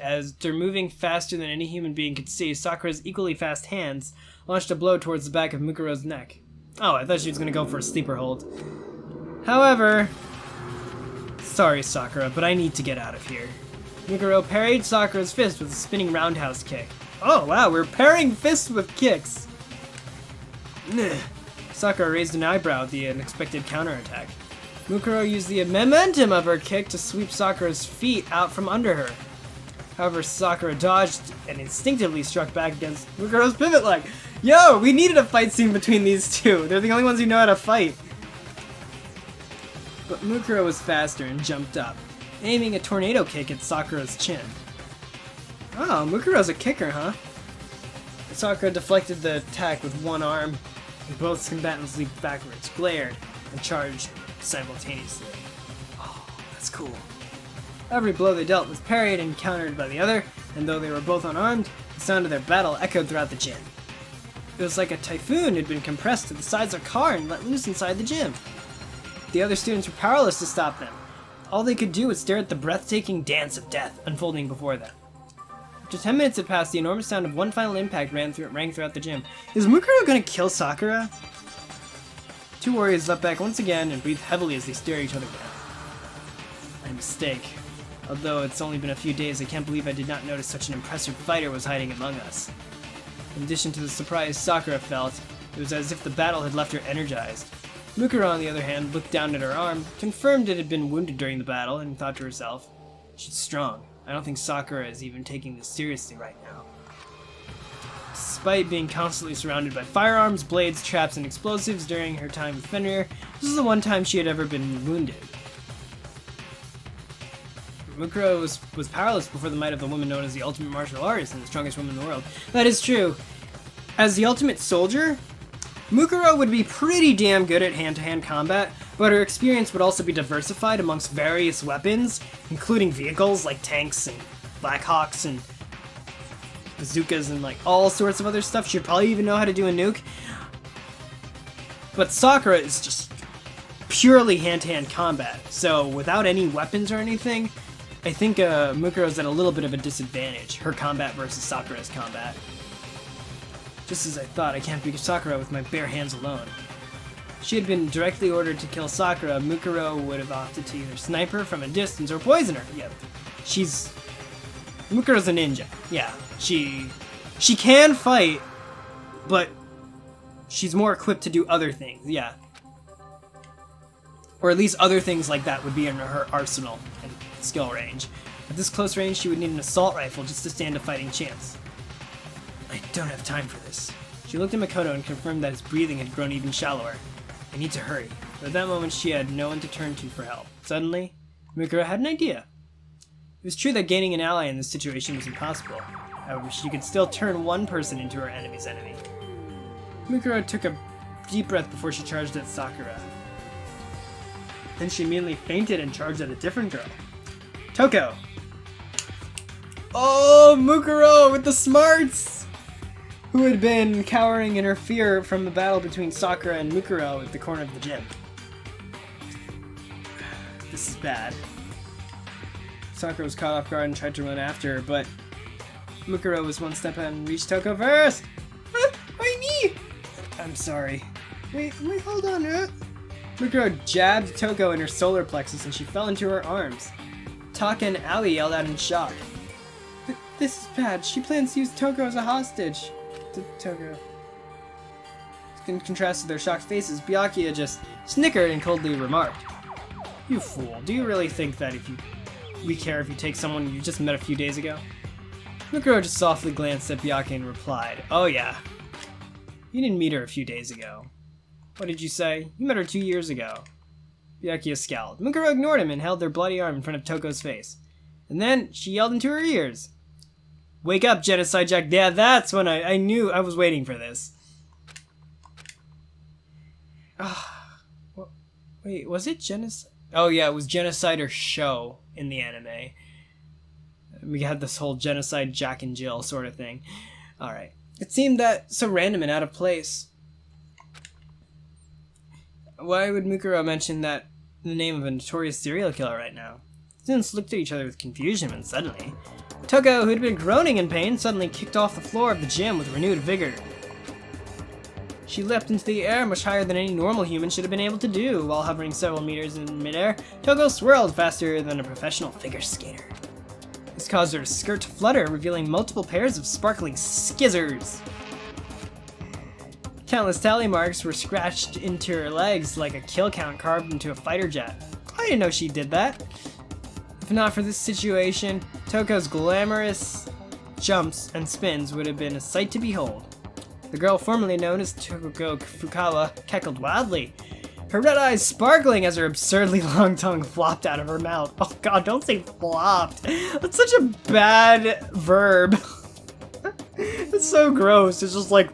As they're moving faster than any human being could see, Sakura's equally fast hands launched a blow towards the back of Mukuro's neck. Oh, I thought she was going to go for a sleeper hold. However, sorry Sakura, but I need to get out of here. Mukuro parried Sakura's fist with a spinning roundhouse kick. Oh wow, we're pairing fists with kicks. Sakura raised an eyebrow at the unexpected counterattack. Mukuro used the momentum of her kick to sweep Sakura's feet out from under her. However, Sakura dodged and instinctively struck back against Mukuro's pivot leg. Yo, we needed a fight scene between these two. They're the only ones who know how to fight. But Mukuro was faster and jumped up, aiming a tornado kick at Sakura's chin. Oh, Mukuro's a kicker, huh? Sakura deflected the attack with one arm, and both combatants leaped backwards, glared, and charged simultaneously. Oh, that's cool. Every blow they dealt was parried and countered by the other, and though they were both unarmed, the sound of their battle echoed throughout the gym. It was like a typhoon had been compressed to the size of a car and let loose inside the gym. The other students were powerless to stop them. All they could do was stare at the breathtaking dance of death unfolding before them. After 10 minutes had passed, the enormous sound of one final impact rang throughout the gym. Is Mukuro gonna kill Sakura? Two warriors leapt back once again and breathed heavily as they stared at each other down. My mistake. Although it's only been a few days, I can't believe I did not notice such an impressive fighter was hiding among us. In addition to the surprise Sakura felt, it was as if the battle had left her energized. Mukuro, on the other hand, looked down at her arm, confirmed it had been wounded during the battle, and thought to herself, she's strong. I don't think Sakura is even taking this seriously right now. Despite being constantly surrounded by firearms, blades, traps, and explosives during her time with Fenrir, this is the one time she had ever been wounded. Mukuro was powerless before the might of the woman known as the ultimate martial artist and the strongest woman in the world. That is true. As the ultimate soldier, Mukuro would be pretty damn good at hand-to-hand combat, but her experience would also be diversified amongst various weapons, including vehicles like tanks and Blackhawks and bazookas and like all sorts of other stuff. She'd probably even know how to do a nuke. But Sakura is just purely hand-to-hand combat, so without any weapons or anything, I think Mukuro's at a little bit of a disadvantage, her combat versus Sakura's combat. Just as I thought, I can't beat Sakura with my bare hands alone. If she had been directly ordered to kill Sakura, Mukuro would have opted to either snipe her from a distance or poison her. Yep. Mukuro's a ninja. Yeah. She can fight, but she's more equipped to do other things. Yeah. Or at least other things like that would be in her arsenal and skill range. At this close range, she would need an assault rifle just to stand a fighting chance. I don't have time for this. She looked at Makoto and confirmed that his breathing had grown even shallower. I need to hurry. But at that moment, she had no one to turn to for help. Suddenly, Mukuro had an idea. It was true that gaining an ally in this situation was impossible. However, she could still turn one person into her enemy's enemy. Mukuro took a deep breath before she charged at Sakura. Then she immediately fainted and charged at a different girl. Toko! Oh, Mukuro with the smarts! Who had been cowering in her fear from the battle between Sakura and Mukuro at the corner of the gym. This is bad. Sakura was caught off guard and tried to run after her, but Mukuro was one step ahead and reached Toko first! My knee! I'm sorry. Wait, hold on, Mukuro jabbed Toko in her solar plexus and she fell into her arms. Taka and Ali yelled out in shock. This is bad. She plans to use Toko as a hostage. Toko. In contrast to their shocked faces, Byakuya just snickered and coldly remarked, "You fool, do you really think that we care if you take someone you just met a few days ago?" Mukuro just softly glanced at Byakuya and replied, "Oh yeah. You didn't meet her a few days ago. What did you say? You met her 2 years ago." Byakuya scowled. Mukuro ignored him and held their bloody arm in front of Toko's face. And then she yelled into her ears, "Wake up, Genocide Jack." Yeah, that's when I knew I was waiting for this. Wait, was it Genocide? Oh yeah, it was Genocide or Show in the anime. We had this whole Genocide Jack and Jill sort of thing. Alright. It seemed that so random and out of place. Why would Mukuro mention that the name of a notorious serial killer right now? Students looked at each other with confusion when suddenly Toko, who'd been groaning in pain, suddenly kicked off the floor of the gym with renewed vigor. She leapt into the air much higher than any normal human should have been able to do. While hovering several meters in midair, Toko swirled faster than a professional figure skater. This caused her skirt to flutter, revealing multiple pairs of sparkling skizzers. Countless tally marks were scratched into her legs like a kill count carved into a fighter jet. I didn't know she did that. If not for this situation, Toko's glamorous jumps and spins would have been a sight to behold. The girl formerly known as Toko Fukawa cackled wildly, her red eyes sparkling as her absurdly long tongue flopped out of her mouth. Oh god, don't say flopped. That's such a bad verb. It's so gross. It's just like...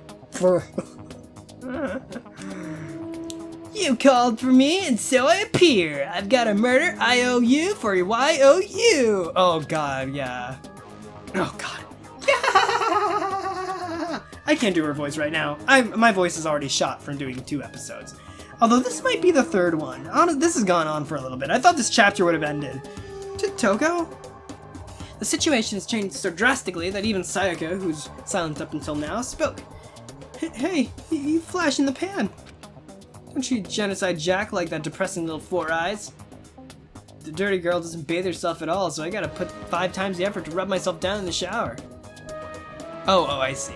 You called for me, and so I appear. I've got a murder IOU for your YOU. Oh god, yeah. Oh god. I can't do her voice right now. My voice is already shot from doing 2 episodes. Although this might be the 3rd one. This has gone on for a little bit. I thought this chapter would have ended. Toko? The situation has changed so drastically that even Sayaka, who's silent up until now, spoke. Hey, you flash in the pan. Don't you genocide Jack like that depressing little 4 eyes. The dirty girl doesn't bathe herself at all, so I gotta put 5 times the effort to rub myself down in the shower. Oh, I see.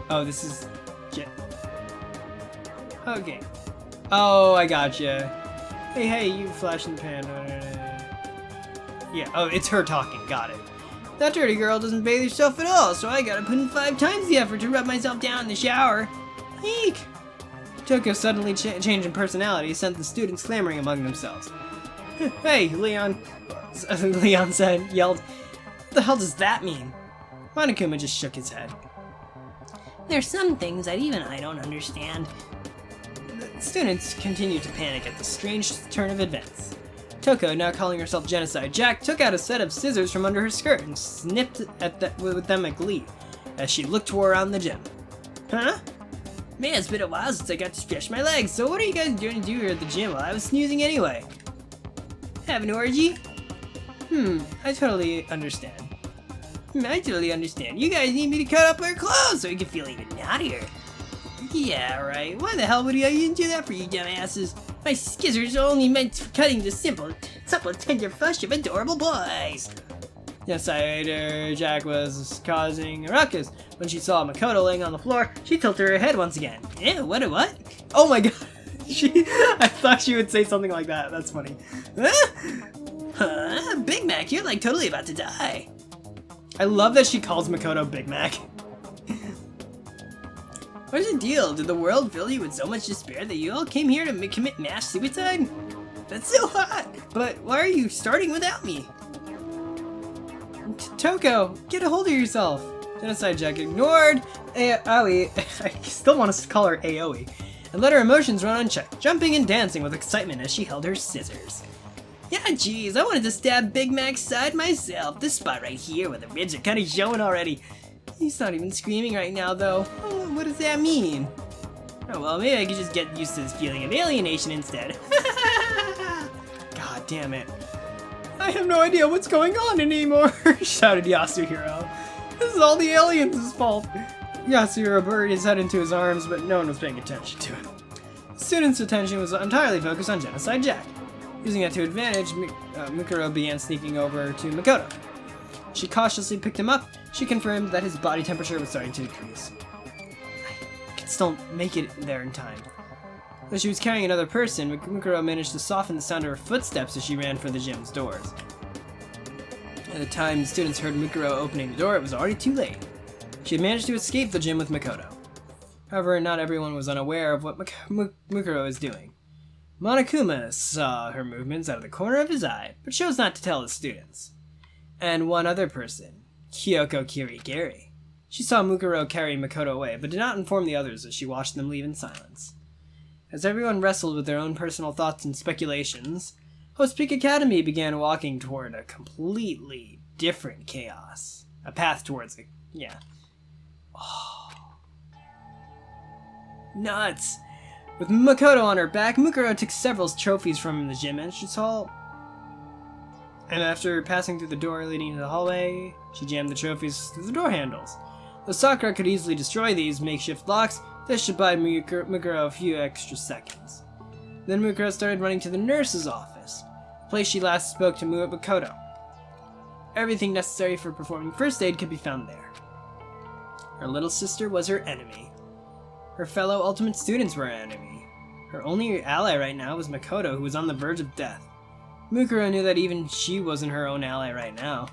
Oh, this is... Okay. Oh, I gotcha. Hey, you flash in the pan. Yeah, oh, it's her talking. Got it. That dirty girl doesn't bathe herself at all, so I gotta put in 5 times the effort to rub myself down in the shower. Eek! Toko suddenly changing personality sent the students clamoring among themselves. Hey, Leon, yelled. What the hell does that mean? Monokuma just shook his head. There's some things that even I don't understand. The students continued to panic at the strange turn of events. Toko, now calling herself Genocide Jack, took out a set of scissors from under her skirt and snipped with them at glee as she looked around the gym. Huh? Man, it's been a while since I got to stretch my legs, so what are you guys doing to do here at the gym while I was snoozing anyway? Have an orgy? I totally understand. You guys need me to cut up our clothes so we can feel even naughtier. Yeah, right. Why the hell would I even do that for you dumbasses? My skizzers are only meant for cutting the supple, tender flesh of adorable boys. Genocide Jack was causing a ruckus. When she saw Makoto laying on the floor, she tilted her head once again. What? Oh my god. I thought she would say something like that. That's funny. Huh? Big Mac, you're like totally about to die. I love that she calls Makoto Big Mac. What's the deal? Did the world fill you with so much despair that you all came here to commit mass suicide? That's so hot! But why are you starting without me? Toko, get a hold of yourself! Genocide Jack ignored Aoi, I still want to call her Aoi, and let her emotions run unchecked, jumping and dancing with excitement as she held her scissors. Yeah, geez, I wanted to stab Big Mac's side myself. This spot right here where the ribs are kind of showing already. He's not even screaming right now, though. Oh, what does that mean? Oh, well, maybe I could just get used to this feeling of alienation instead. God damn it. I have no idea what's going on anymore, shouted Yasuhiro. This is all the aliens' fault. Yasuhiro buried his head into his arms, but no one was paying attention to him. The students' attention was entirely focused on Genocide Jack. Using that to advantage, Mukuro began sneaking over to Makoto. She cautiously picked him up. She confirmed that his body temperature was starting to decrease. I can still make it there in time. Though she was carrying another person, Mukuro managed to soften the sound of her footsteps as she ran for the gym's doors. By the time the students heard Mukuro opening the door, it was already too late. She had managed to escape the gym with Makoto. However, not everyone was unaware of what Mukuro was doing. Monokuma saw her movements out of the corner of his eye, but chose not to tell the students. And one other person, Kyoko Kirigiri. She saw Mukuro carry Makoto away, but did not inform the others as she watched them leave in silence. As everyone wrestled with their own personal thoughts and speculations, Host Peak Academy began walking toward a completely different chaos. A path towards it. Yeah. Oh. Nuts! With Makoto on her back, Mukuro took several trophies from the gym and she saw And after passing through the door leading into the hallway, she jammed the trophies through the door handles. Though Sakura could easily destroy these makeshift locks, this should buy Mukuro a few extra seconds. Then Mukuro started running to the nurse's office, the place she last spoke to Makoto. Everything necessary for performing first aid could be found there. Her little sister was her enemy. Her fellow ultimate students were her enemy. Her only ally right now was Makoto, who was on the verge of death. Mukuro knew that even she wasn't her own ally right now.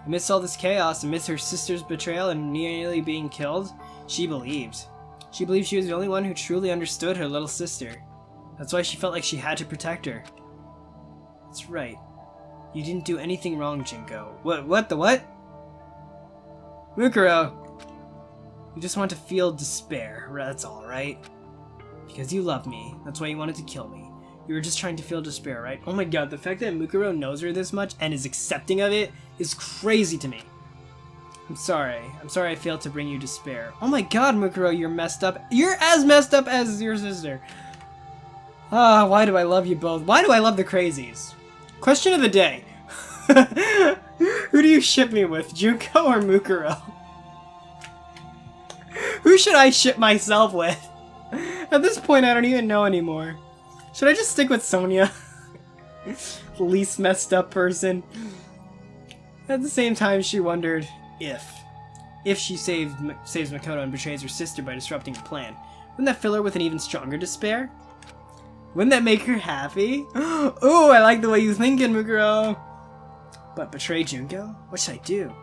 Amidst all this chaos, amidst her sister's betrayal and nearly being killed, she believed. She believed she was the only one who truly understood her little sister. That's why she felt like she had to protect her. That's right. You didn't do anything wrong, Junko. What the what? Mukuro! You just want to feel despair, that's all, right? Because you love me. That's why you wanted to kill me. You were just trying to feel despair, right? Oh my god, the fact that Mukuro knows her this much and is accepting of it is crazy to me. I'm sorry. I'm sorry I failed to bring you despair. Oh my god, Mukuro, you're messed up. You're as messed up as your sister. Ah, why do I love you both? Why do I love the crazies? Question of the day. Who do you ship me with, Junko or Mukuro? Who should I ship myself with? At this point, I don't even know anymore. Should I just stick with Sonia? The least messed up person. At the same time, she wondered if she saves Makoto and betrays her sister by disrupting her plan, wouldn't that fill her with an even stronger despair? Wouldn't that make her happy? Oh, I like the way you're thinking, Mukuro. But betray Junko? What should I do?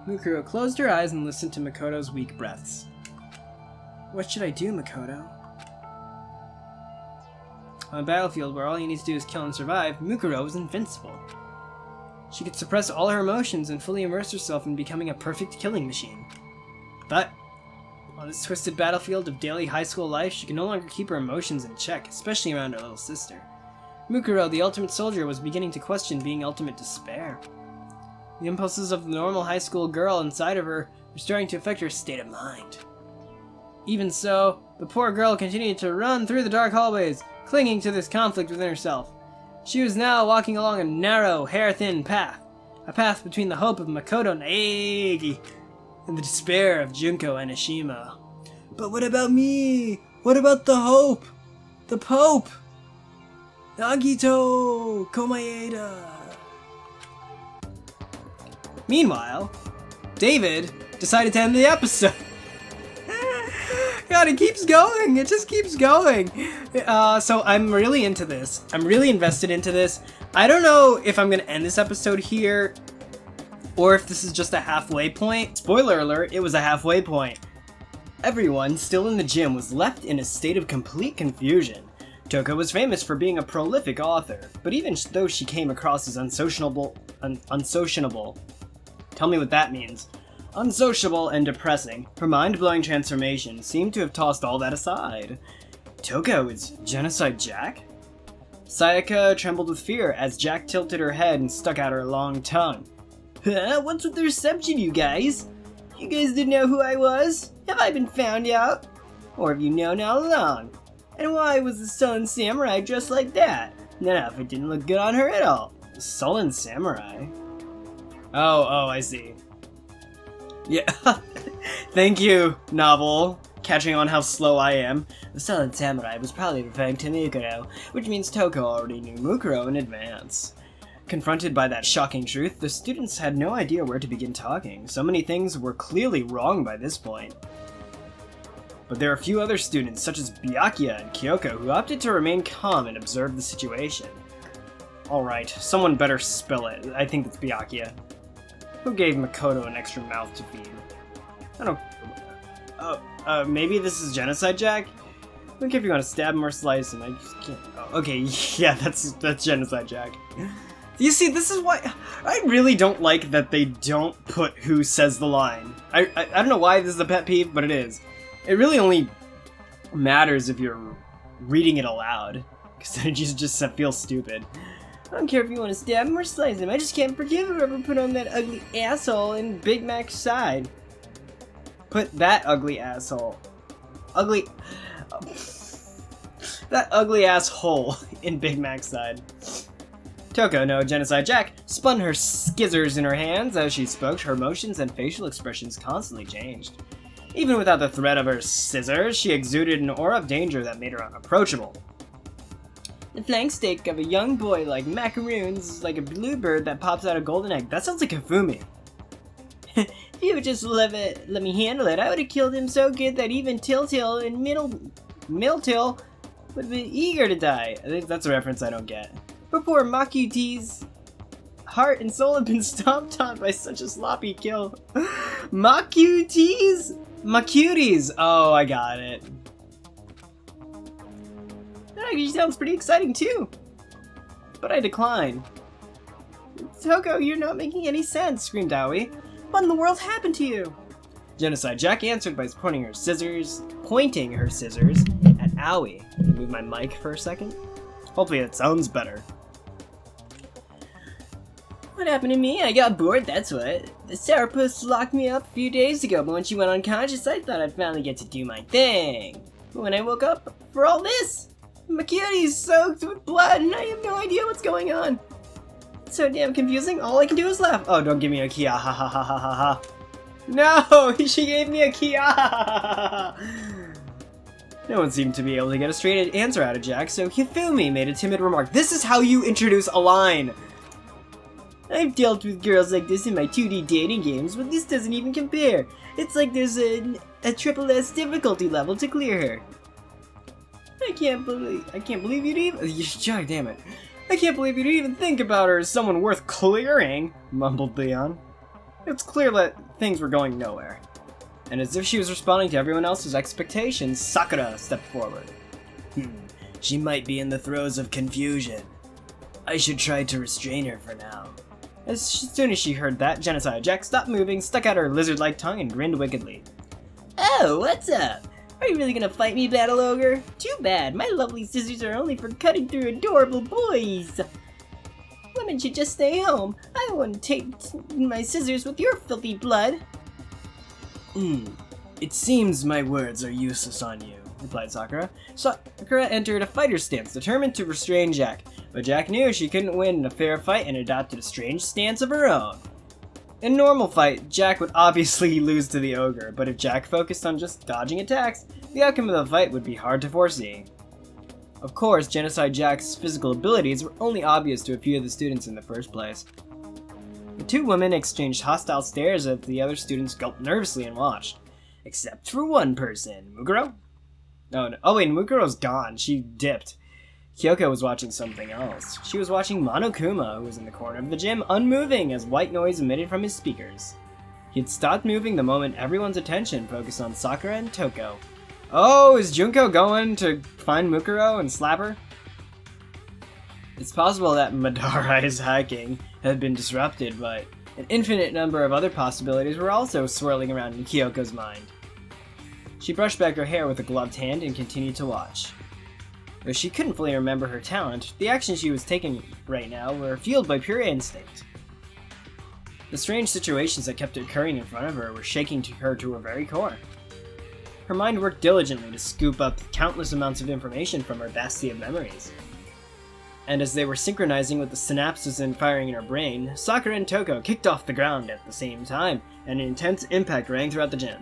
Mukuro closed her eyes and listened to Makoto's weak breaths. What should I do, Makoto? On a battlefield where all you need to do is kill and survive, Mukuro was invincible. She could suppress all her emotions and fully immerse herself in becoming a perfect killing machine. But on this twisted battlefield of daily high school life, she could no longer keep her emotions in check, especially around her little sister. Mukuro, the ultimate soldier, was beginning to question being ultimate despair. The impulses of the normal high school girl inside of her were starting to affect her state of mind. Even so, the poor girl continued to run through the dark hallways, clinging to this conflict within herself. She was now walking along a narrow, hair-thin path, a path between the hope of Makoto Naegi and the despair of Junko and Ishima. But what about me? What about the hope? The Pope? Nagito Komaeda. Meanwhile, David decided to end the episode. God, it keeps going. It just keeps going. So I'm really into this. I'm really invested into this. I don't know if I'm going to end this episode here or if this is just a halfway point. Spoiler alert, it was a halfway point. Everyone still in the gym was left in a state of complete confusion. Toko was famous for being a prolific author, but even though she came across as unsociable, tell me what that means. Unsociable and depressing, her mind-blowing transformation seemed to have tossed all that aside. Toko is Genocide Jack? Sayaka trembled with fear as Jack tilted her head and stuck out her long tongue. What's with the reception, you guys? You guys didn't know who I was? Have I been found out? Or have you known all along? And why was the sullen samurai dressed like that? That outfit didn't look good on her at all. The sullen samurai? Oh, I see. Yeah, thank you, novel. Catching on how slow I am. The sullen samurai was probably referring to Mukuro, which means Toko already knew Mukuro in advance. Confronted by that shocking truth, the students had no idea where to begin talking. So many things were clearly wrong by this point. But there are a few other students, such as Byakuya and Kyoko, who opted to remain calm and observe the situation. Alright, someone better spell it. I think it's Byakuya. Who gave Makoto an extra mouth to feed? I don't... maybe this is Genocide Jack? I don't care if you want to stab him or slice him, I just can't... Oh, okay, yeah, that's Genocide Jack. You see, this is why... I really don't like that they don't put who says the line. I don't know why this is a pet peeve, but it is. It really only matters if you're reading it aloud, because then it just feels stupid. I don't care if you want to stab him or slice him. I just can't forgive whoever put on that ugly asshole in Big Mac's side. Put that ugly asshole. That ugly asshole in Big Mac's side. Toko, no Genocide Jack, spun her skizzers in her hands as she spoke. Her motions and facial expressions constantly changed. Even without the threat of her scissors, she exuded an aura of danger that made her unapproachable. The flank steak of a young boy like macaroons is like a bluebird that pops out a golden egg. That sounds like Hifumi. If you would just let me handle it, I would have killed him so good that even Tiltil and Miltil would be eager to die. I think that's a reference I don't get. But poor Makuti's heart and soul have been stomped on by such a sloppy kill. Makutis? Makutis! Oh, I got it. That actually sounds pretty exciting too. But I decline. Toko, you're not making any sense, screamed Aoi. What in the world happened to you? Genocide Jack answered by pointing her scissors at Aoi. Can you move my mic for a second? Hopefully it sounds better. What happened to me? I got bored, that's what. The sourpuss locked me up a few days ago, but when she went unconscious, I thought I'd finally get to do my thing. But when I woke up for all this, my cutie soaked with blood and I have no idea what's going on. It's so damn confusing, all I can do is laugh. Oh, don't give me a key, ha ha ha ha ha ha. No, she gave me a key, ah. No one seemed to be able to get a straight answer out of Jack, so Hifumi made a timid remark. This is how you introduce a line! I've dealt with girls like this in my 2D dating games, but this doesn't even compare. It's like there's a triple S difficulty level to clear her. I can't believe you'd even... God damn it. I can't believe you'd even think about her as someone worth clearing, mumbled Leon. It's clear that things were going nowhere. And as if she was responding to everyone else's expectations, Sakura stepped forward. She might be in the throes of confusion. I should try to restrain her for now. As soon as she heard that, Genocide Jack stopped moving, stuck out her lizard-like tongue, and grinned wickedly. Oh, what's up? Are you really gonna fight me, Battle Ogre? Too bad, my lovely scissors are only for cutting through adorable boys. Women should just stay home. I wouldn't take my scissors with your filthy blood. It seems my words are useless on you, replied Sakura. Sakura entered a fighter's stance, determined to restrain Jack. But Jack knew she couldn't win in a fair fight and adopted a strange stance of her own. In a normal fight, Jack would obviously lose to the ogre, but if Jack focused on just dodging attacks, the outcome of the fight would be hard to foresee. Of course, Genocide Jack's physical abilities were only obvious to a few of the students in the first place. The two women exchanged hostile stares as the other students gulped nervously and watched. Except for one person. Mukuro? Oh wait, Mukuro's gone. She dipped. Kyoko was watching something else. She was watching Monokuma, who was in the corner of the gym, unmoving as white noise emitted from his speakers. He had stopped moving the moment everyone's attention focused on Sakura and Toko. Oh, is Junko going to find Mukuro and slap her? It's possible that Madarai's hacking had been disrupted, but an infinite number of other possibilities were also swirling around in Kyoko's mind. She brushed back her hair with a gloved hand and continued to watch. Though she couldn't fully remember her talent, the actions she was taking right now were fueled by pure instinct. The strange situations that kept occurring in front of her were shaking her to her very core. Her mind worked diligently to scoop up countless amounts of information from her vastity of memories. And as they were synchronizing with the synapses and firing in her brain, Sakura and Toko kicked off the ground at the same time, and an intense impact rang throughout the gym.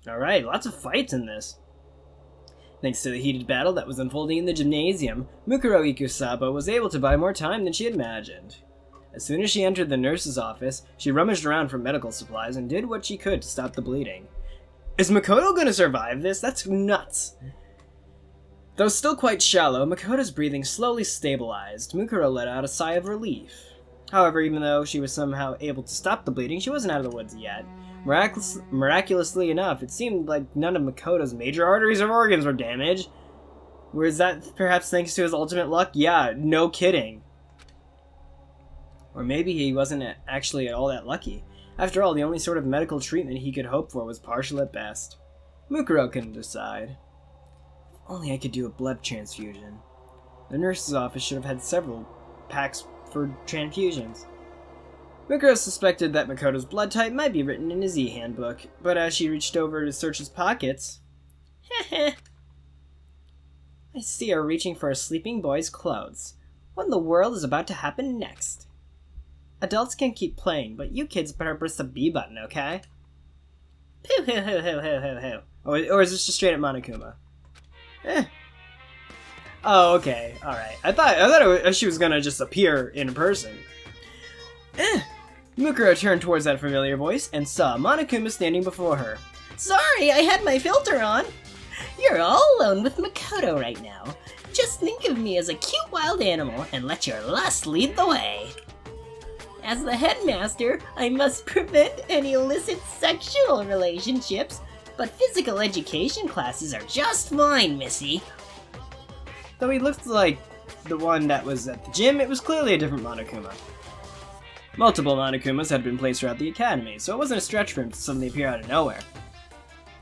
Alright, lots of fights in this. Thanks to the heated battle that was unfolding in the gymnasium, Mukuro Ikusaba was able to buy more time than she had imagined. As soon as she entered the nurse's office, she rummaged around for medical supplies and did what she could to stop the bleeding. Is Makoto gonna survive this? That's nuts! Though still quite shallow, Makoto's breathing slowly stabilized. Mukuro let out a sigh of relief. However, even though she was somehow able to stop the bleeding, she wasn't out of the woods yet. Miraculously enough, it seemed like none of Makoto's major arteries or organs were damaged. Was that perhaps thanks to his ultimate luck? Yeah, no kidding. Or maybe he wasn't actually all that lucky. After all, the only sort of medical treatment he could hope for was partial at best. Mukuro couldn't decide. If only I could do a blood transfusion. The nurse's office should have had several packs for transfusions. Mukuro suspected that Makoto's blood type might be written in his e-handbook, but as she reached over to search his pockets... I I see her reaching for a sleeping boy's clothes. What in the world is about to happen next? Adults can keep playing, but you kids better press the B button, okay? Pooh hoo hoo hoo hoo hoo hoo. Or is this just straight at Monokuma? Oh, okay. Alright. I thought she was gonna just appear in person. Mukuro turned towards that familiar voice and saw Monokuma standing before her. Sorry, I had my filter on. You're all alone with Makoto right now. Just think of me as a cute wild animal and let your lust lead the way. As the headmaster, I must prevent any illicit sexual relationships, but physical education classes are just fine, Missy. Though he looked like the one that was at the gym, it was clearly a different Monokuma. Multiple Monokumas had been placed throughout the academy, so it wasn't a stretch for him to suddenly appear out of nowhere.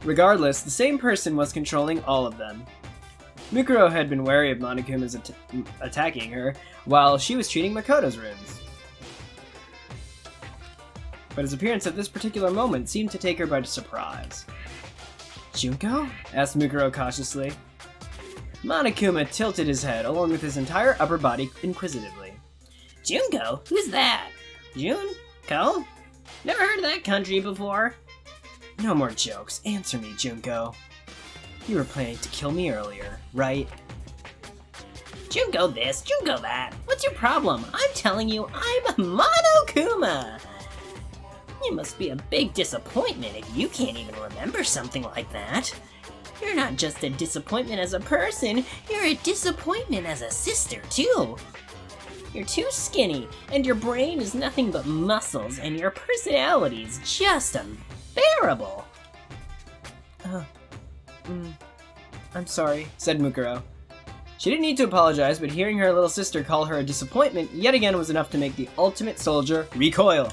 Regardless, the same person was controlling all of them. Mukuro had been wary of Monokuma's attacking her, while she was treating Makoto's wounds. But his appearance at this particular moment seemed to take her by surprise. Junko? Asked Mukuro cautiously. Monokuma tilted his head, along with his entire upper body, inquisitively. Junko? Who's that? Junko? Never heard of that country before. No more jokes. Answer me, Junko. You were planning to kill me earlier, right? Junko this, Junko that. What's your problem? I'm telling you, I'm Monokuma! You must be a big disappointment if you can't even remember something like that. You're not just a disappointment as a person, you're a disappointment as a sister, too. You're too skinny, and your brain is nothing but muscles, and your personality's just unbearable. I'm sorry, said Mukuro. She didn't need to apologize, but hearing her little sister call her a disappointment yet again was enough to make the ultimate soldier recoil.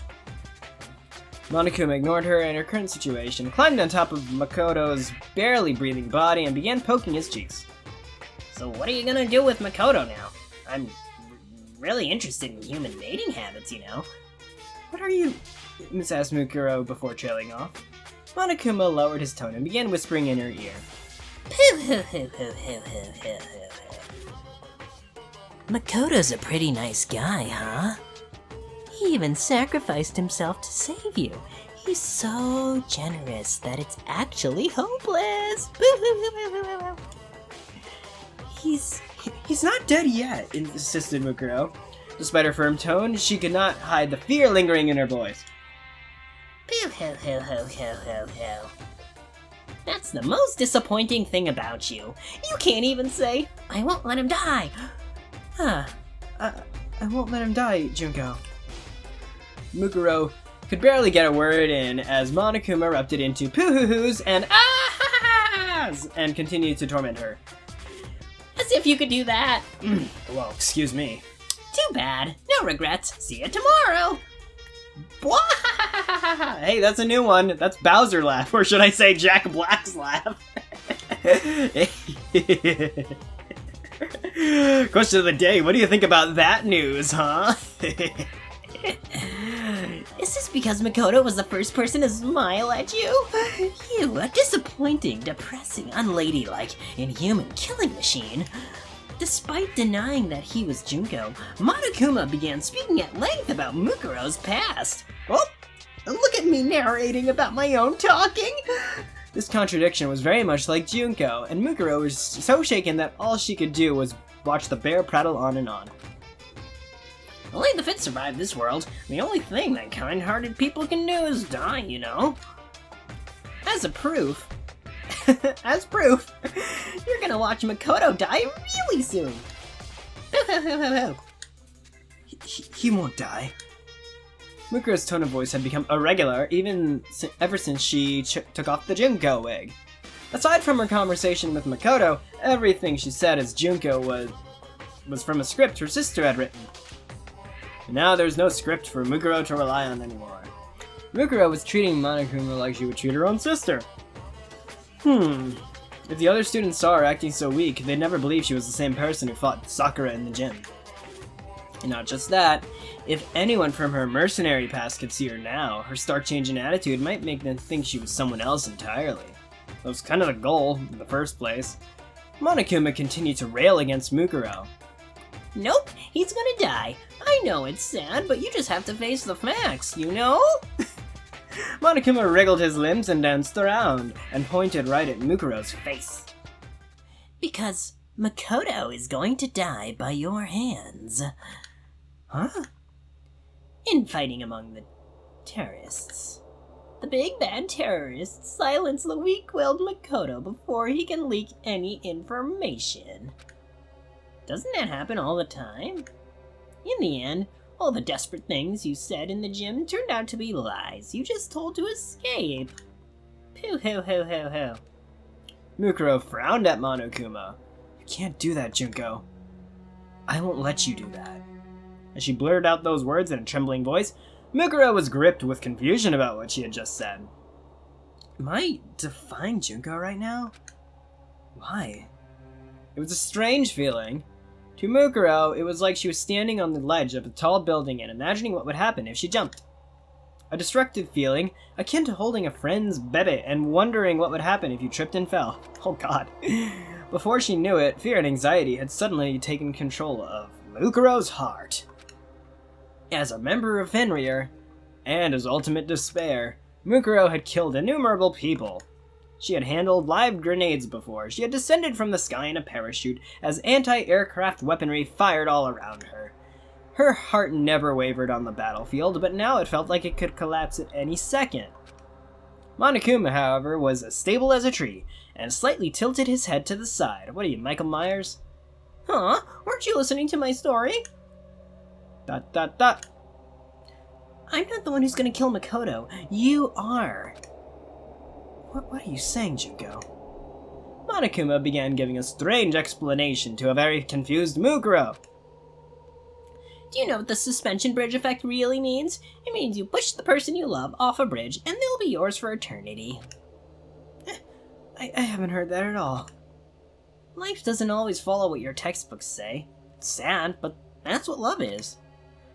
Monokuma ignored her and her current situation, climbed on top of Makoto's barely breathing body, and began poking his cheeks. So what are you gonna do with Makoto now? I'm really interested in human mating habits, you know. What are you... Miss asked Mukuro before trailing off. Monokuma lowered his tone and began whispering in her ear. Makoto's a pretty nice guy, huh? He even sacrificed himself to save you. He's so generous that it's actually hopeless. He's not dead yet, insisted Mukuro. Despite her firm tone, she could not hide the fear lingering in her voice. That's the most disappointing thing about you. You can't even say, I won't let him die. I won't let him die, Junko. Mukuro could barely get a word in as Monokuma erupted into poo-hoo-hoos and ah-ha-ha-has and continued to torment her. As if you could do that. Well, excuse me. Too bad. No regrets. See you tomorrow. Hey, that's a new one. That's Bowser laugh, or should I say Jack Black's laugh? Question of the day, what do you think about that news, huh? Is this because Makoto was the first person to smile at you? You, a disappointing, depressing, unladylike, inhuman killing machine. Despite denying that he was Junko, Monokuma began speaking at length about Mukuro's past. Well, look at me narrating about my own talking! This contradiction was very much like Junko, and Mukuro was so shaken that all she could do was watch the bear prattle on and on. Only the fit survive this world. The only thing that kind-hearted people can do is die, you know? As proof, you're gonna watch Makoto die really soon. He won't die. Mukuro's tone of voice had become irregular ever since she took off the Junko wig. Aside from her conversation with Makoto, everything she said as Junko was from a script her sister had written. And now there's no script for Mukuro to rely on anymore. Mukuro was treating Monokuma like she would treat her own sister. If the other students saw her acting so weak, they'd never believe she was the same person who fought Sakura in the gym. And not just that, if anyone from her mercenary past could see her now, her stark change in attitude might make them think she was someone else entirely. That was kind of the goal in the first place. Monokuma continued to rail against Mukuro. Nope, he's gonna die. I know it's sad, but you just have to face the facts, you know? Monokuma wriggled his limbs and danced around, and pointed right at Mukuro's face. Because Makoto is going to die by your hands. Huh? Infighting among the terrorists. The big bad terrorists silence the weak-willed Makoto before he can leak any information. Doesn't that happen all the time? In the end, all the desperate things you said in the gym turned out to be lies you just told to escape. Pooh-hoo-hoo-hoo-hoo. Mukuro frowned at Monokuma. You can't do that, Junko. I won't let you do that. As she blurted out those words in a trembling voice, Mukuro was gripped with confusion about what she had just said. Am I defying Junko right now? Why? It was a strange feeling. To Mukuro, it was like she was standing on the ledge of a tall building and imagining what would happen if she jumped. A destructive feeling, akin to holding a friend's bebe and wondering what would happen if you tripped and fell. Oh god. Before she knew it, fear and anxiety had suddenly taken control of Mukuro's heart. As a member of Fenrir, and his ultimate despair, Mukuro had killed innumerable people. She had handled live grenades before. She had descended from the sky in a parachute as anti-aircraft weaponry fired all around her. Her heart never wavered on the battlefield, but now it felt like it could collapse at any second. Monokuma, however, was as stable as a tree, and slightly tilted his head to the side. What are you, Michael Myers? Huh? Weren't you listening to my story? ... I'm not the one who's gonna kill Makoto. You are. What are you saying, Junko? Monokuma began giving a strange explanation to a very confused Mukuro. Do you know what the suspension bridge effect really means? It means you push the person you love off a bridge and they'll be yours for eternity. I haven't heard that at all. Life doesn't always follow what your textbooks say. It's sad, but that's what love is.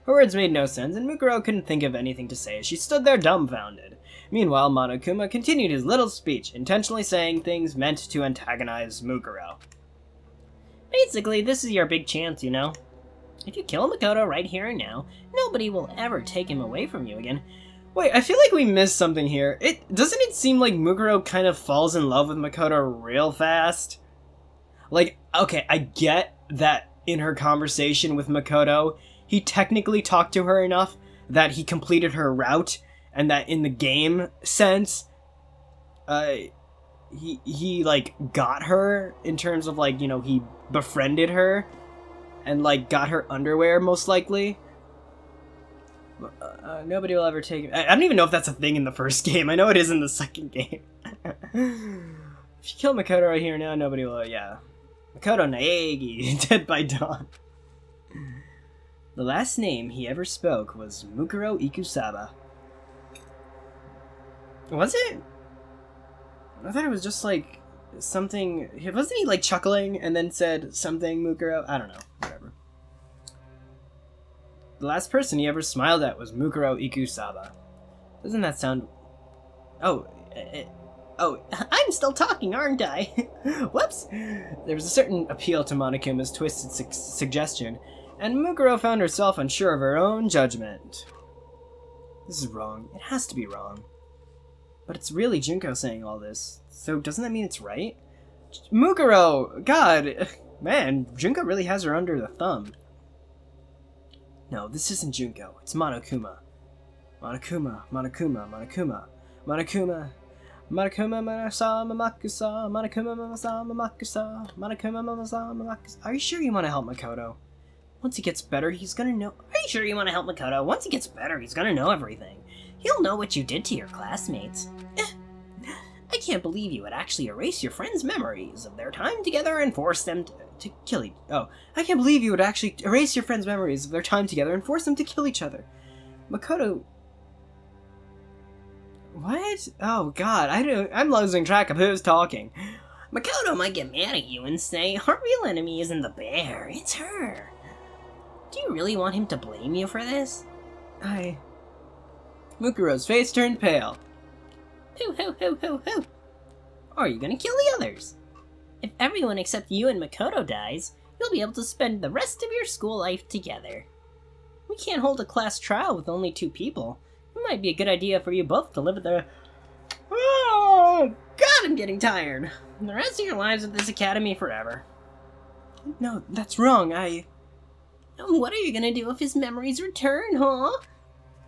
Her words made no sense, and Mukuro couldn't think of anything to say as she stood there dumbfounded. Meanwhile, Monokuma continued his little speech, intentionally saying things meant to antagonize Mukuro. Basically, this is your big chance, you know? If you kill Makoto right here and now, nobody will ever take him away from you again. Wait, I feel like we missed something here. Doesn't it seem like Mukuro kind of falls in love with Makoto real fast? Like, okay, I get that in her conversation with Makoto, he technically talked to her enough that he completed her route, and that in the game sense, he like got her in terms of like, you know, he befriended her and like got her underwear most likely. Nobody will ever take. I don't even know if that's a thing in the first game. I know it is in the second game. If you kill Makoto right here now, nobody will. Yeah, Makoto Naegi, dead by dawn. The last name he ever spoke was Mukuro Ikusaba. Was it? I thought it was just like something. Wasn't he like chuckling and then said something Mukuro? I don't know. Whatever. The last person he ever smiled at was Mukuro Ikusaba. Doesn't that sound... Oh, I'm still talking, aren't I? Whoops! There was a certain appeal to Monokuma's twisted suggestion, and Mukuro found herself unsure of her own judgment. This is wrong. It has to be wrong. But it's really Junko saying all this, so doesn't that mean it's right? Mukuro! God! Man, Junko really has her under the thumb. No, this isn't Junko. It's Monokuma. Monokuma, Monokuma, Monokuma. Monokuma. Monokuma Manasa Mamakusa. Monokuma Mamasa Mamakusa. Monokuma Mamasa Mamakusa. Are you sure you want to help Makoto? Once he gets better, he's gonna know. Are you sure you want to help Makoto? Once he gets better, he's gonna know everything. He'll know what you did to your classmates. I can't believe you would actually erase your friends' memories of their time together and force them to kill each other. Oh, I can't believe you would actually erase your friends' memories of their time together and force them to kill each other. Makoto... What? Oh god, I'm losing track of who's talking. Makoto might get mad at you and say, our real enemy isn't the bear, it's her. Do you really want him to blame you for this? Mukuro's face turned pale. Hoo hoo hoo hoo hoo. Or are you gonna kill the others? If everyone except you and Makoto dies, you'll be able to spend the rest of your school life together. We can't hold a class trial with only 2 people. It might be a good idea for you both to live at the... Oh, God, I'm getting tired. The rest of your lives at this academy forever. No, that's wrong. What are you gonna do if his memories return, huh?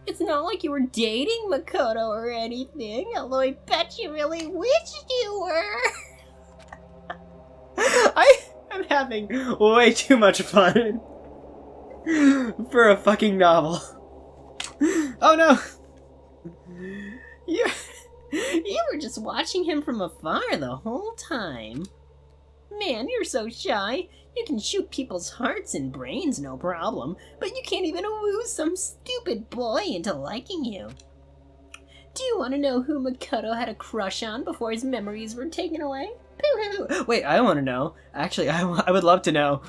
It's not like you were dating Makoto or anything, although I bet you really wished you were. I'm having way too much fun for a fucking novel. Oh no! You were just watching him from afar the whole time. Man, you're so shy. You can shoot people's hearts and brains, no problem, but you can't even woo some stupid boy into liking you. Do you want to know who Makoto had a crush on before his memories were taken away? Pooh-hoo! Wait, I want to know. Actually, I would love to know.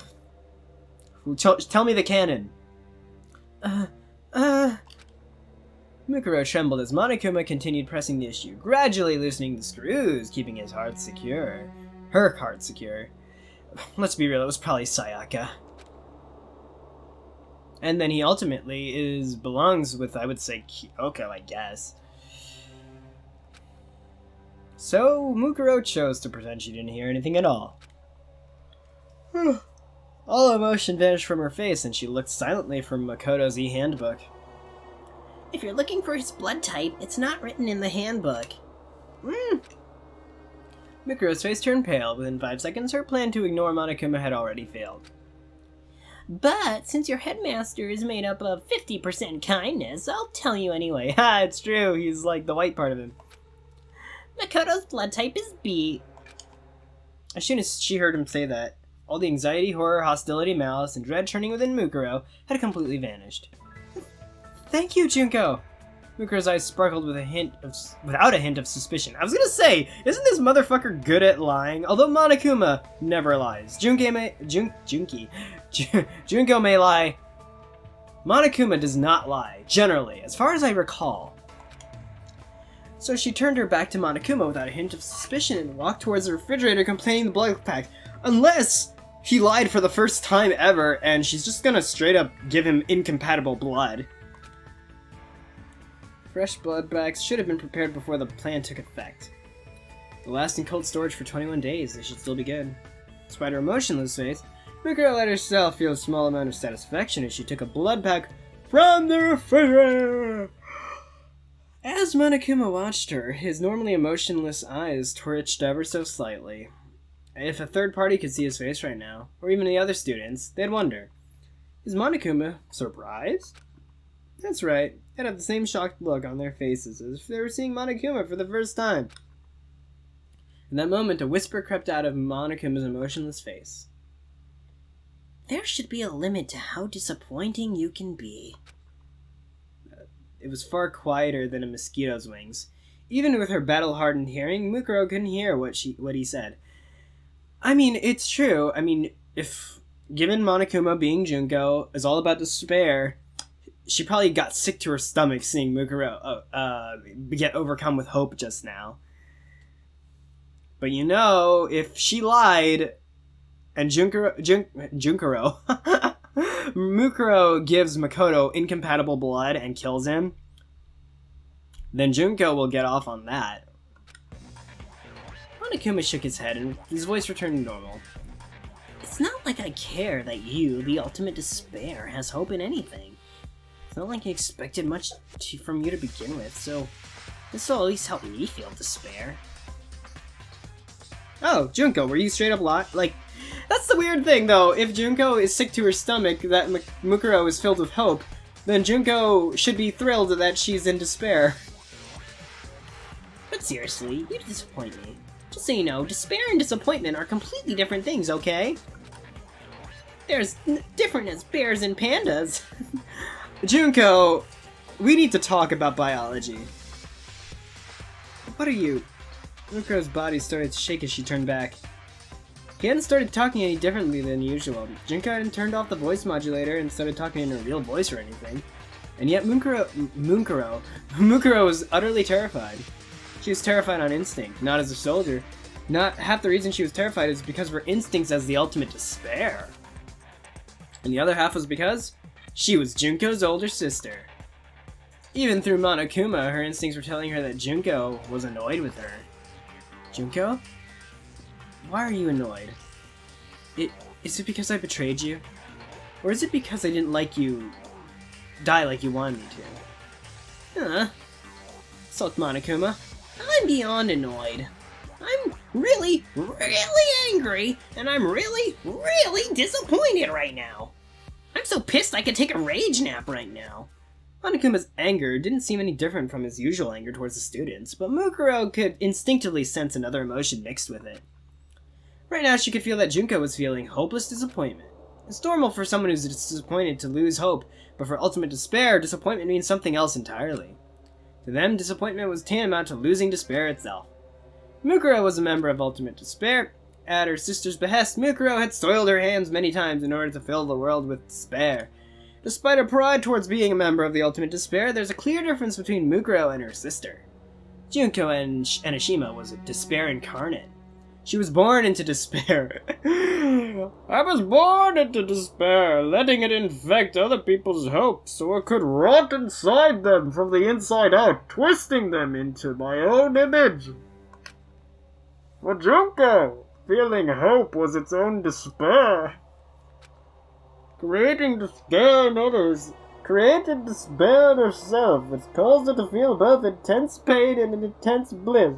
Tell me the canon. Mukuro trembled as Monokuma continued pressing the issue, gradually loosening the screws, keeping his heart secure. Her heart secure. Let's be real, it was probably Sayaka. And then he ultimately belongs with, I would say, Kyoko, I guess. So, Mukuro chose to pretend she didn't hear anything at all. All emotion vanished from her face, and she looked silently from Makoto's e-handbook. If you're looking for his blood type, it's not written in the handbook. Mukuro's face turned pale. Within 5 seconds, her plan to ignore Monokuma had already failed. But since your headmaster is made up of 50% kindness, I'll tell you anyway. Ha, it's true. He's like the white part of him. Makoto's blood type is B. As soon as she heard him say that, all the anxiety, horror, hostility, malice, and dread turning within Mukuro had completely vanished. Thank you, Junko! Mukuro's eyes sparkled without a hint of suspicion. I was gonna say, isn't this motherfucker good at lying? Although Monokuma never lies. Junko may lie. Monokuma does not lie, generally, as far as I recall. So she turned her back to Monokuma without a hint of suspicion and walked towards the refrigerator complaining the blood pack. Unless he lied for the first time ever and she's just gonna straight up give him incompatible blood. Fresh blood bags should have been prepared before the plan took effect. They'll last in cold storage for 21 days, they should still be good. Despite her emotionless face, Mukuro let herself feel a small amount of satisfaction as she took a blood pack from the refrigerator. As Monokuma watched her, his normally emotionless eyes twitched ever so slightly. If a third party could see his face right now, or even the other students, they'd wonder, is Monokuma surprised? That's right, they'd have the same shocked look on their faces as if they were seeing Monokuma for the first time. In that moment, a whisper crept out of Monokuma's emotionless face. There should be a limit to how disappointing you can be. It was far quieter than a mosquito's wings. Even with her battle-hardened hearing, Mukuro couldn't hear what he said. I mean, it's true. I mean, if given Monokuma being Junko is all about despair, she probably got sick to her stomach seeing Mukuro get overcome with hope just now. But you know, if she lied, and Mukuro gives Makoto incompatible blood and kills him, then Junko will get off on that. Monokuma shook his head and his voice returned to normal. It's not like I care that you, the ultimate despair, has hope in anything. It's not like I expected much from you to begin with, so this will at least help me feel despair. Oh, Junko, were you straight up like... That's the weird thing, though. If Junko is sick to her stomach that Mukuro is filled with hope, then Junko should be thrilled that she's in despair. But seriously, you disappoint me. Just so you know, despair and disappointment are completely different things, okay? There's different as bears and pandas. Junko, we need to talk about biology. What are you? Mukuro's body started to shake as she turned back. He hadn't started talking any differently than usual. Junko hadn't turned off the voice modulator and started talking in her real voice or anything. And yet Mukuro was utterly terrified. She was terrified on instinct, not as a soldier. Not half the reason she was terrified is because of her instincts as the ultimate despair. And the other half was because she was Junko's older sister. Even through Monokuma, her instincts were telling her that Junko was annoyed with her. Junko? Why are you annoyed? Is it because I betrayed you? Or is it because I didn't like you die like you wanted me to? Sulked Monokuma. I'm beyond annoyed. I'm really, really angry, and I'm really, really disappointed right now. I'm so pissed I could take a rage nap right now. Monokuma's anger didn't seem any different from his usual anger towards the students, but Mukuro could instinctively sense another emotion mixed with it. Right now she could feel that Junko was feeling hopeless disappointment. It's normal for someone who's disappointed to lose hope, but for ultimate despair, disappointment means something else entirely. To them, disappointment was tantamount to losing despair itself. Mukuro was a member of Ultimate Despair. At her sister's behest, Mukuro had soiled her hands many times in order to fill the world with despair. Despite her pride towards being a member of the Ultimate Despair, there's a clear difference between Mukuro and her sister. Junko and Enoshima was a despair incarnate. She was born into despair. I was born into despair, letting it infect other people's hopes so it could rot inside them from the inside out, twisting them into my own image. For Junko, feeling hope was its own despair. Creating despair in others created despair in herself, which caused her to feel both intense pain and an intense bliss.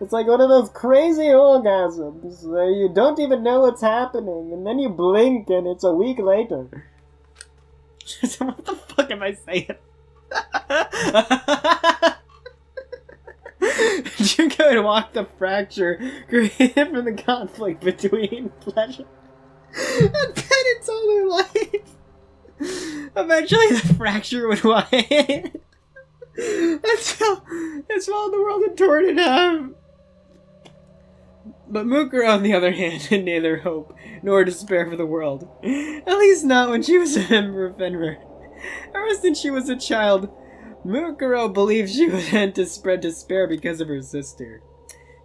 It's like one of those crazy orgasms where you don't even know what's happening, and then you blink and it's a week later. What the fuck am I saying? Junko had walked the fracture created from the conflict between pleasure and penance all her life. Eventually the fracture would widen until it swallowed the world and torn it in half. But Mukuro, on the other hand, had neither hope nor despair for the world. At least not when she was a member of Fenrir. Ever since she was a child, Mukuro believed she was meant to spread despair because of her sister.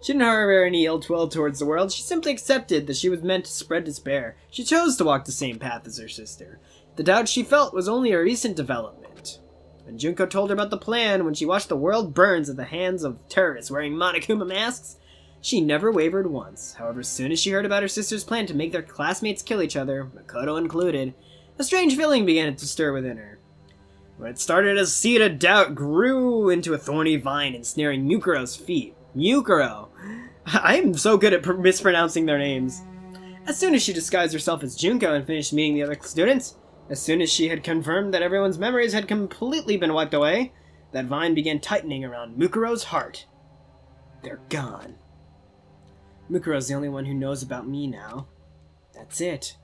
She didn't harbor any ill will towards the world, she simply accepted that she was meant to spread despair. She chose to walk the same path as her sister. The doubt she felt was only a recent development. When Junko told her about the plan, when she watched the world burn at the hands of terrorists wearing Monokuma masks, she never wavered once. However, as soon as she heard about her sister's plan to make their classmates kill each other, Makoto included, a strange feeling began to stir within her. When it started as a seed of doubt, grew into a thorny vine ensnaring Mukuro's feet. Mukuro! I'm so good at mispronouncing their names. As soon as she disguised herself as Junko and finished meeting the other students, as soon as she had confirmed that everyone's memories had completely been wiped away, that vine began tightening around Mukuro's heart. They're gone. Mukuro's the only one who knows about me now. That's it.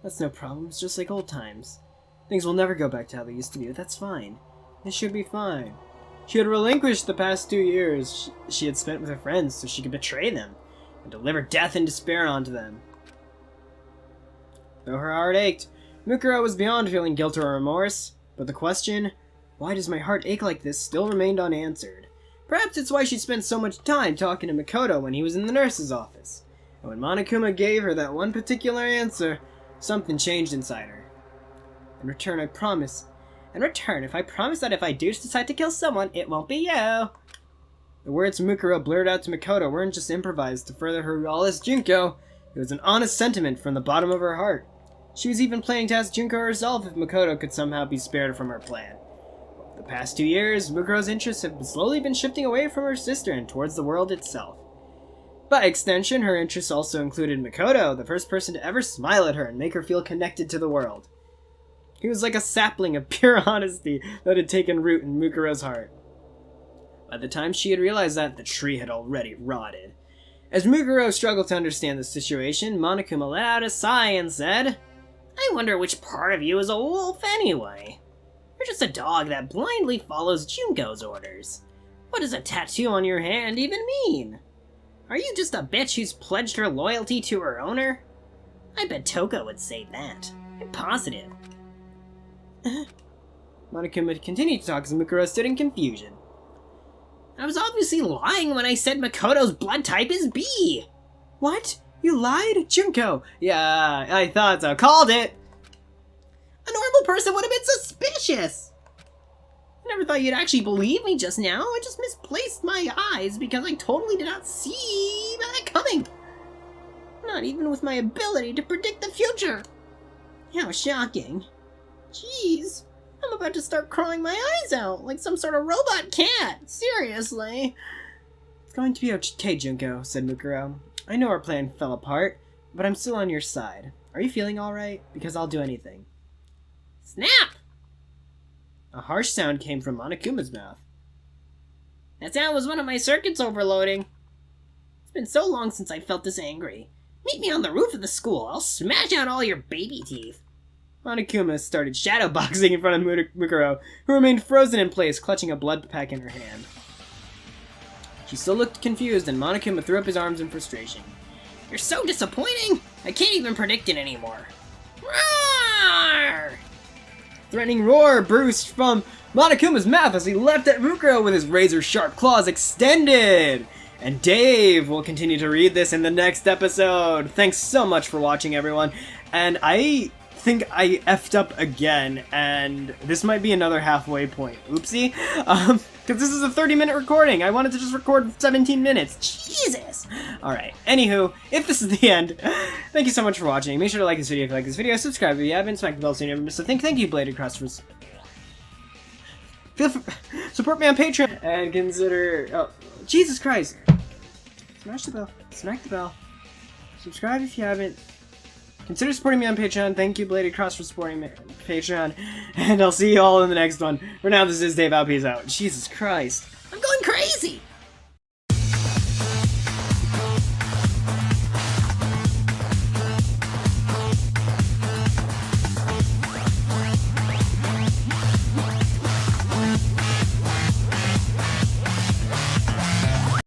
That's no problem, it's just like old times. Things will never go back to how they used to be, but that's fine. It should be fine. She had relinquished the past 2 years she had spent with her friends so she could betray them and deliver death and despair onto them. Though her heart ached, Mukuro was beyond feeling guilt or remorse, but the question, why does my heart ache like this, still remained unanswered. Perhaps it's why she spent so much time talking to Makoto when he was in the nurse's office. And when Monokuma gave her that one particular answer, something changed inside her. In return, if I promise that if I do decide to kill someone, it won't be you. The words Mukuro blurted out to Makoto weren't just improvised to further her role as Junko. It was an honest sentiment from the bottom of her heart. She was even planning to ask Junko herself if Makoto could somehow be spared from her plan. The past 2 years, Mukuro's interests have slowly been shifting away from her sister and towards the world itself. By extension, her interests also included Makoto, the first person to ever smile at her and make her feel connected to the world. He was like a sapling of pure honesty that had taken root in Mukuro's heart. By the time she had realized that, the tree had already rotted. As Mukuro struggled to understand the situation, Monokuma let out a sigh and said, I wonder which part of you is a wolf anyway. You're just a dog that blindly follows Junko's orders. What does a tattoo on your hand even mean? Are you just a bitch who's pledged her loyalty to her owner? I bet Toko would say that. I'm positive. Monokuma continued to talk as Mukuro stood in confusion. I was obviously lying when I said Makoto's blood type is B. What? You lied? Junko! Yeah, I thought so. Called it! A normal person would have been suspicious! I never thought you'd actually believe me just now. I just misplaced my eyes because I totally did not see that coming. Not even with my ability to predict the future. How shocking. Jeez, I'm about to start crying my eyes out like some sort of robot cat. Seriously. It's going to be okay, Junko, said Mukuro. I know our plan fell apart, but I'm still on your side. Are you feeling alright? Because I'll do anything. Snap! A harsh sound came from Monokuma's mouth. That sound was one of my circuits overloading. It's been so long since I felt this angry. Meet me on the roof of the school. I'll smash out all your baby teeth. Monokuma started shadowboxing in front of Mukuro, who remained frozen in place, clutching a blood pack in her hand. She still looked confused, and Monokuma threw up his arms in frustration. You're so disappointing! I can't even predict it anymore. Roar! Threatening roar burst from Monokuma's mouth as he leapt at Mukuro with his razor-sharp claws extended! And Dave will continue to read this in the next episode. Thanks so much for watching, everyone. And I think I effed up again, and this might be another halfway point. Oopsie. Because this is a 30-minute recording. I wanted to just record 17 minutes. Jesus! Alright, anywho, if this is the end, thank you so much for watching. Make sure to like this video if you like this video, subscribe if you haven't, smack the bell so you never miss a thing. Thank you, Bladed Cross, for support me on Patreon, and consider... Oh, Jesus Christ. Smash the bell. Smack the bell. Subscribe if you haven't. Consider supporting me on Patreon. Thank you, Bladed Cross, for supporting me on Patreon. And I'll see you all in the next one. For now, this is Dave out. Peace out. Jesus Christ. I'm going crazy!